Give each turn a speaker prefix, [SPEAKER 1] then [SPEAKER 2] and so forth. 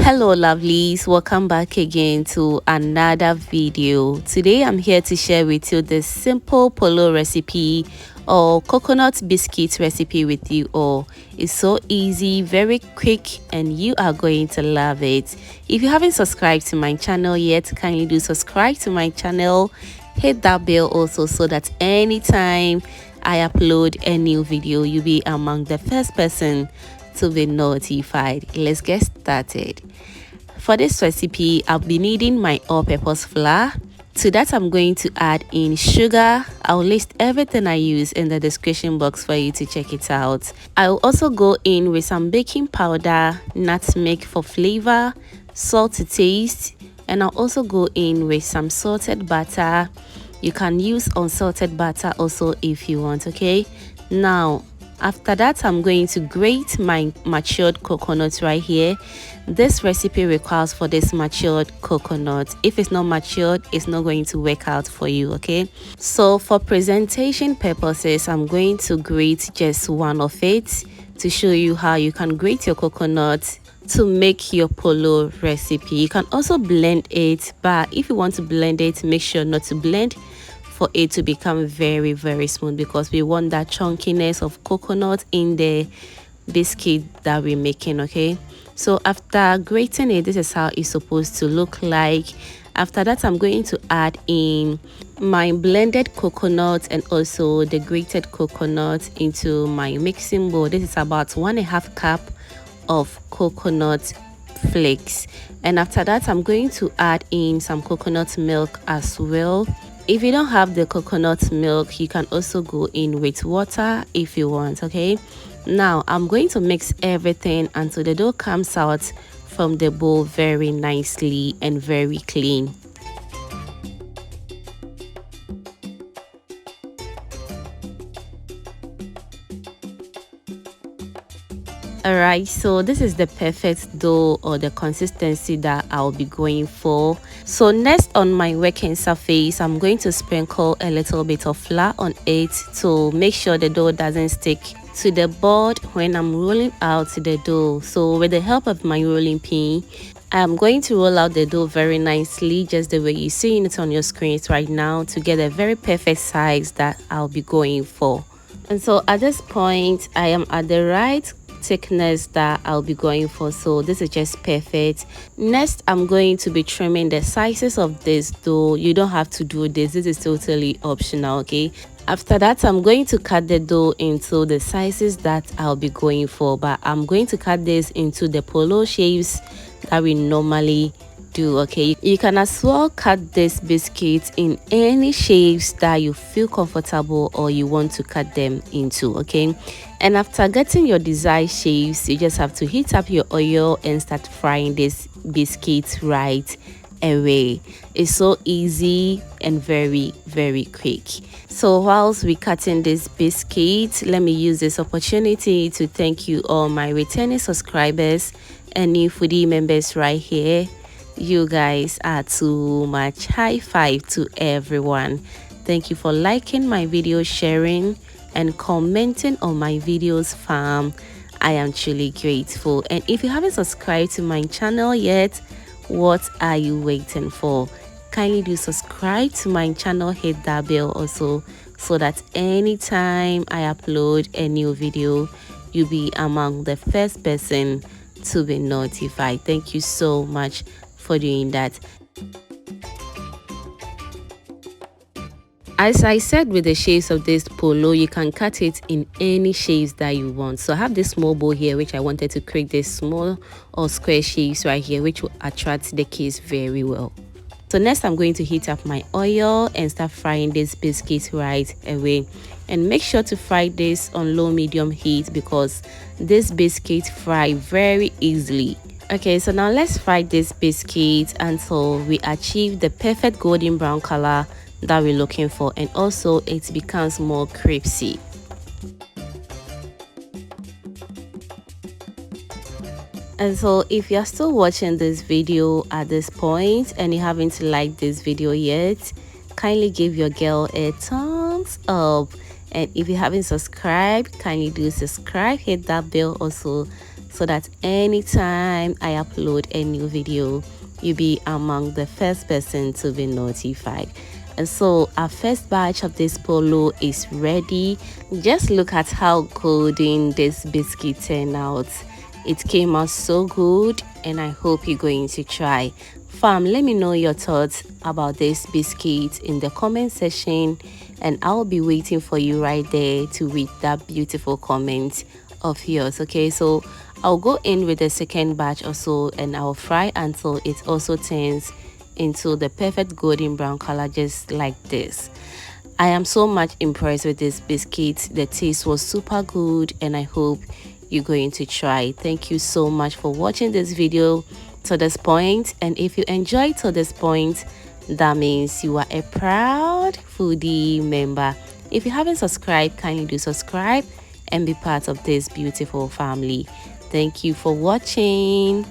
[SPEAKER 1] Hello lovelies, welcome back again to another video. Today I'm here to share with you this simple polo recipe or coconut biscuit recipe with you all. It's so easy, very quick, and you are going to love it. If you haven't subscribed to my channel yet, kindly do subscribe to my channel. Hit that bell also so that anytime I upload a new video, you'll be among the first person to be notified. Let's get started. For this recipe, I'll be needing my all-purpose flour. To that, I'm going to add in sugar. I'll list everything I use in the description box for you to check it out. I'll also go in with some baking powder, nutmeg for flavor, salt to taste, and I'll also go in with some salted butter. You can use unsalted butter also if you want, okay? Now, after that, I'm going to grate my matured coconut right here. This recipe requires for this matured coconut. If it's not matured, it's not going to work out for you, okay? So for presentation purposes, I'm going to grate just one of it to show you how you can grate your coconut to make your polo recipe. You can also blend it, but if you want to blend it, make sure not to blend for it to become very smooth, because we want that chunkiness of coconut in the biscuit that we're making, okay? So after grating it, this is how it's supposed to look like. After that, I'm going to add in my blended coconut and also the grated coconut into my mixing bowl. This is about 1.5 cup of coconut flakes, and after that I'm going to add in some coconut milk as well. If you don't have the coconut milk, you can also go in with water if you want, okay? Now I'm going to mix everything until the dough comes out from the bowl very nicely and very clean. Alright, so this is the perfect dough or the consistency that I'll be going for. So next, on my working surface, I'm going to sprinkle a little bit of flour on it to make sure the dough doesn't stick to the board when I'm rolling out the dough. So with the help of my rolling pin, I'm going to roll out the dough very nicely, just the way you're seeing it on your screens right now, to get a very perfect size that I'll be going for. And so at this point, I am at the right thickness that I'll be going for, so this is just perfect. Next, I'm going to be trimming the sizes of this dough. You don't have to do this is totally optional, okay? After that, I'm going to cut the dough into the sizes that I'll be going for, but I'm going to cut this into the polo shapes that we normally do, okay? You can as well cut this biscuit in any shapes that you feel comfortable or you want to cut them into, okay? And after getting your desired shapes, you just have to heat up your oil and start frying this biscuit right away. It's so easy and very quick. So whilst we're cutting this biscuit, let me use this opportunity to thank you all my returning subscribers and new foodie members right here. You guys are too much. High five to everyone. Thank you for liking my video, sharing and commenting on my videos, fam. I am truly grateful. And if you haven't subscribed to my channel yet, what are you waiting for? Kindly do subscribe to my channel, hit that bell also, so that anytime I upload a new video, you'll be among the first person to be notified. Thank you so much for doing that. As I said, with the shapes of this polo, you can cut it in any shapes that you want. So I have this small bowl here, which I wanted to create this small or square shapes right here, which will attract the kids very well. So next, I'm going to heat up my oil and start frying this biscuit right away. And make sure to fry this on low medium heat, because this biscuit fry very easily. Okay, so now let's fry this biscuit until we achieve the perfect golden brown color that we're looking for, and also it becomes more crispy. And so if you're still watching this video at this point and you haven't liked this video yet, kindly give your girl a thumbs up. And if you haven't subscribed, kindly do subscribe, hit that bell also so that anytime I upload a new video, you'll be among the first person to be notified. And so our first batch of this poloo is ready. Just look at how golden this biscuit turned out. It came out so good, and I hope you're going to try. Fam, let me know your thoughts about this biscuit in the comment section, and I'll be waiting for you right there to read that beautiful comment of yours. Okay, so I'll go in with the second batch also, and I'll fry until it also turns into the perfect golden brown color, just like this. I am so much impressed with this biscuit. The taste was super good, and I hope you're going to try. Thank you so much for watching this video to this point, and if you enjoyed to this point, that means you are a proud foodie member. If you haven't subscribed, kindly do subscribe and be part of this beautiful family. Thank you for watching.